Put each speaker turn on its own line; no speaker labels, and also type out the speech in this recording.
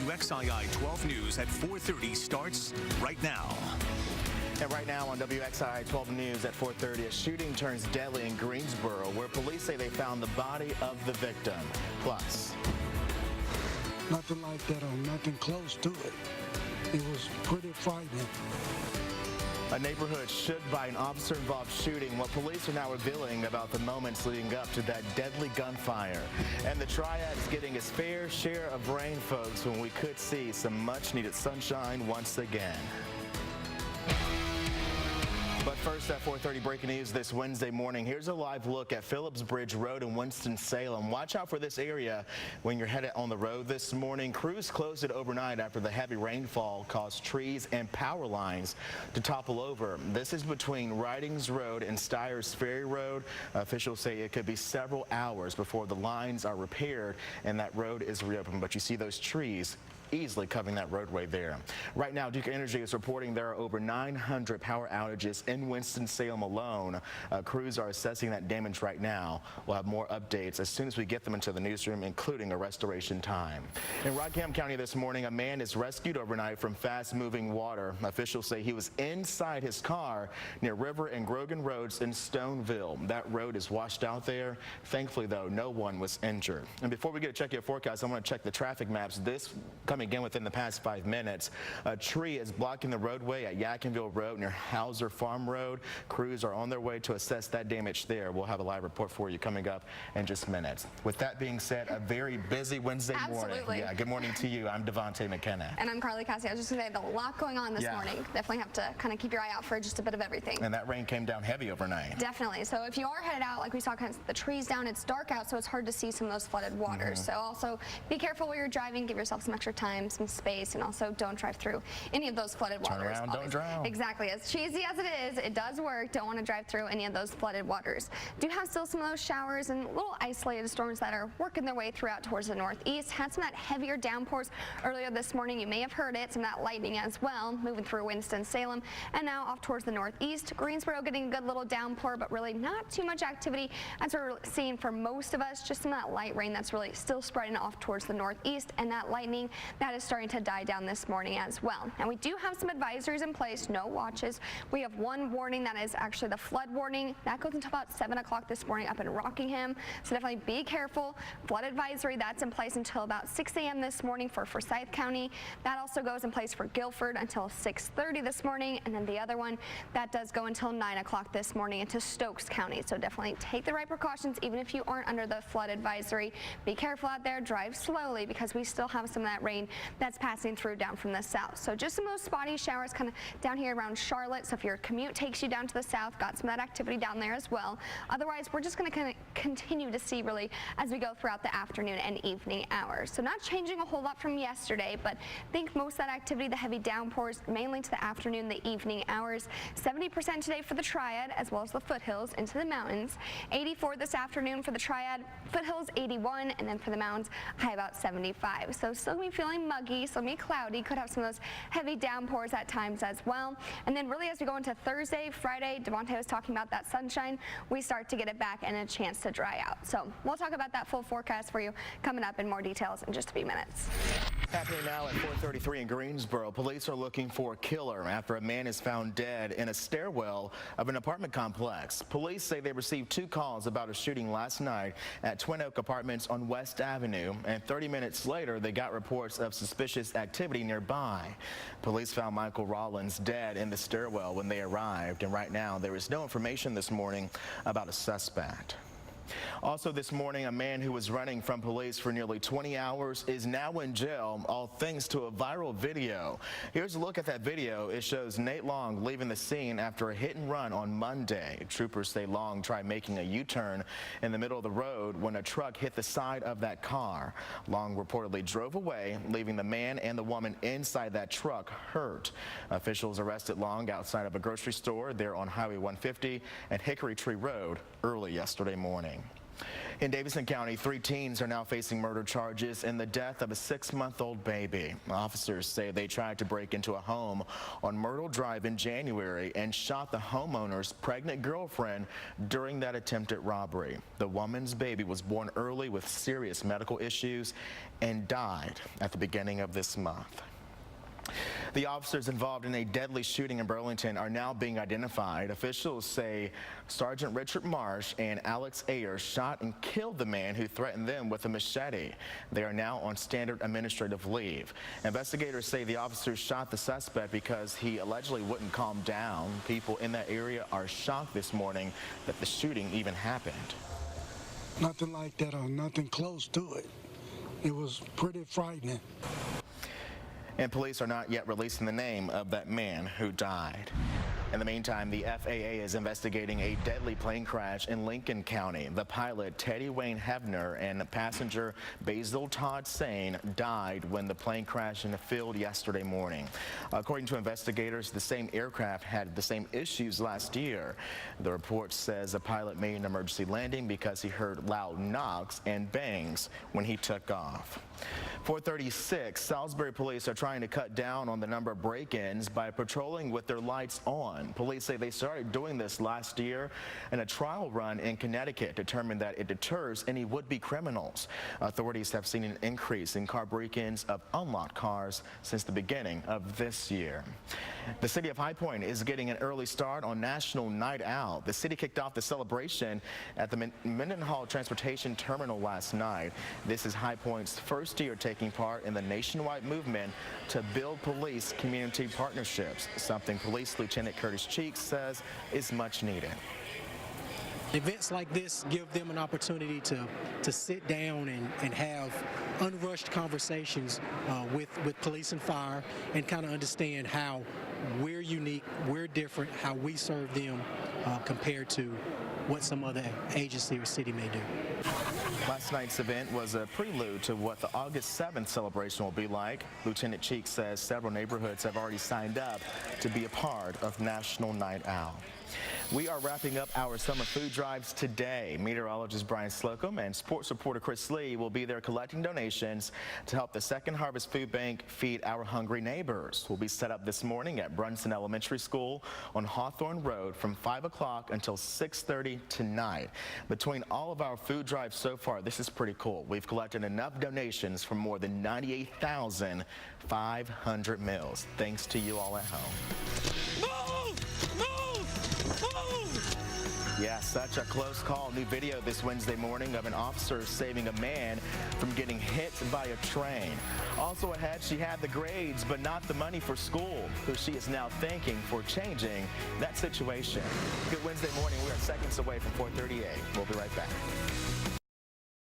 WXII 12 News at 4:30 starts right now.
And right now on WXII 12 News at 4:30, a shooting turns deadly in Greensboro, where police say they found the body of the victim. Plus,
nothing like that or nothing close to it. It was pretty frightening.
a neighborhood shook by an officer-involved shooting. What police are now revealing about the moments leading up to that deadly gunfire. And the Triad is getting its fair share of rain, folks, when we could see some much-needed sunshine once again. But first, at 4:30 breaking news this Wednesday morning, here's a live look at Phillips Bridge Road in Winston-Salem. Watch out for this area when you're headed on the road this morning. Crews closed it overnight after the heavy rainfall caused trees and power lines to topple over. This is between Ridings Road and Steyer's Ferry Road. Officials say it could be several hours before the lines are repaired and that road is reopened. But you see those trees easily covering that roadway there. Right now, Duke Energy is reporting there are over 900 power outages in Winston-Salem alone. Crews are assessing that damage right now. We'll have more updates as soon as we get them into the newsroom, including a restoration time. In Rockham County this morning, a man is rescued overnight from fast-moving water. Officials say he was inside his car near River and Grogan Roads in Stoneville. That road is washed out there. Thankfully, though, no one was injured. And before we get a check your forecast, I want to check the traffic maps. This coming again within the past 5 minutes. A tree is blocking the roadway at Yadkinville Road near Hauser Farm Road. Crews are on their way to assess that damage there. We'll have a live report for you coming up in just minutes. With that being said, a very busy Wednesday morning. Yeah, good morning to you. I'm Devontae McKenna.
And I'm Carly Cassie. I was just going to say, there's a lot going on this morning. Definitely have to kind of keep your eye out for just a bit of everything.
And that rain came down heavy overnight.
Definitely. So if you are headed out, like we saw, kind of the trees down, it's dark out, so it's hard to see some of those flooded waters. So also be careful while you're driving. Give yourself some extra time, some space, and also don't drive through any of those flooded waters.
Turn around, don't drown.
Exactly. As cheesy as it is, it does work. Don't want to drive through any of those flooded waters. Do have still some of those showers and little isolated storms that are working their way throughout towards the northeast. Had some of that heavier downpours earlier this morning. You may have heard it. Some of that lightning as well, moving through Winston-Salem, and now off towards the northeast. Greensboro getting a good little downpour, but really not too much activity as we're seeing for most of us. Just some of that light rain that's really still spreading off towards the northeast, and that lightning that is starting to die down this morning as well. And we do have some advisories in place, no watches. We have one warning that is actually the flood warning. That goes until about 7 o'clock this morning up in Rockingham. So definitely be careful. Flood advisory, that's in place until about 6 a.m. this morning for Forsyth County. That also goes in place for Guilford until 6:30 this morning. And then the other one, that does go until 9 o'clock this morning into Stokes County. So definitely take the right precautions even if you aren't under the flood advisory. Be careful out there. Drive slowly because we still have some of that rain that's passing through down from the south. So just some of those spotty showers kind of down here around Charlotte. So if your commute takes you down to the south, got some of that activity down there as well. Otherwise, we're just going to kind of continue to see really as we go throughout the afternoon and evening hours. So not changing a whole lot from yesterday, but I think most of that activity, the heavy downpours, mainly to the afternoon, the evening hours. 70% today for the Triad as well as the foothills into the mountains. 84 this afternoon for the Triad, foothills 81, and then for the mountains, high about 75. So still going to be feeling muggy, so maybe cloudy. Could have some of those heavy downpours at times as well. And then really as we go into Thursday, Friday, Devontae was talking about that sunshine, we start to get it back and a chance to dry out. So we'll talk about that full forecast for you coming up in more details in just a few minutes.
Happening now at 4:33 in Greensboro. Police are looking for a killer after a man is found dead in a stairwell of an apartment complex. Police say they received 2 calls about a shooting last night at Twin Oak Apartments on West Avenue, and 30 minutes later they got reports of suspicious activity nearby. Police found Michael Rollins dead in the stairwell when they arrived, and right now there is no information this morning about a suspect. Also this morning, a man who was running from police for nearly 20 hours is now in jail, all thanks to a viral video. Here's a look at that video. It shows Nate Long leaving the scene after a hit and run on Monday. Troopers say Long tried making a U-turn in the middle of the road when a truck hit the side of that car. Long reportedly drove away, leaving the man and the woman inside that truck hurt. Officials arrested Long outside of a grocery store there on Highway 150 and Hickory Tree Road early yesterday morning. In Davidson County, 3 teens are now facing murder charges in the death of a 6-month-old baby. Officers say they tried to break into a home on Myrtle Drive in January and shot the homeowner's pregnant girlfriend during that attempted robbery. The woman's baby was born early with serious medical issues and died at the beginning of this month. The officers involved in a deadly shooting in Burlington are now being identified. Officials say Sergeant Richard Marsh and Alex Ayers shot and killed the man who threatened them with a machete. They are now on standard administrative leave. Investigators say the officers shot the suspect because he allegedly wouldn't calm down. People in that area are shocked this morning that the shooting even happened.
Nothing like that or nothing close to it. It was pretty frightening.
And police are not yet releasing the name of that man who died. In the meantime, the FAA is investigating a deadly plane crash in Lincoln County. The pilot, Teddy Wayne Hebner, and passenger Basil Todd Sane died when the plane crashed in a field yesterday morning. According to investigators, the same aircraft had the same issues last year. The report says the pilot made an emergency landing because he heard loud knocks and bangs when he took off. 436, Salisbury police are trying to cut down on the number of break-ins by patrolling with their lights on. Police say they started doing this last year, and a trial run in Connecticut determined that it deters any would-be criminals. Authorities have seen an increase in car break-ins of unlocked cars since the beginning of this year. The city of High Point is getting an early start on National Night Out. The city kicked off the celebration at the Mendenhall Transportation Terminal last night. This is High Point's first year taking part in the nationwide movement to build police community partnerships, something Police Lieutenant Curtis Cheeks says is much needed.
Events like this give them an opportunity to sit down and have unrushed conversations with police and fire and kind of understand how we're unique, we're different, how we serve them compared to what some other agency or city may do.
Last night's event was a prelude to what the August 7th celebration will be like. Lieutenant Cheeks says several neighborhoods have already signed up to be a part of National Night Out. We are wrapping up our summer food drives today. Meteorologist Brian Slocum and sports reporter Chris Lee will be there collecting donations to help the Second Harvest Food Bank feed our hungry neighbors. We'll be set up this morning at Brunson Elementary School on Hawthorne Road from 5 o'clock until 6:30 tonight. Between all of our food drives so far, this is pretty cool. We've collected enough donations for more than 98,500 meals. Thanks to you all at home. Yeah, such a close call. New video this Wednesday morning of an officer saving a man from getting hit by a train. Also ahead, she had the grades but not the money for school, who she is now thanking for changing that situation. Good Wednesday morning. We are seconds away from 4:38. We'll be right back.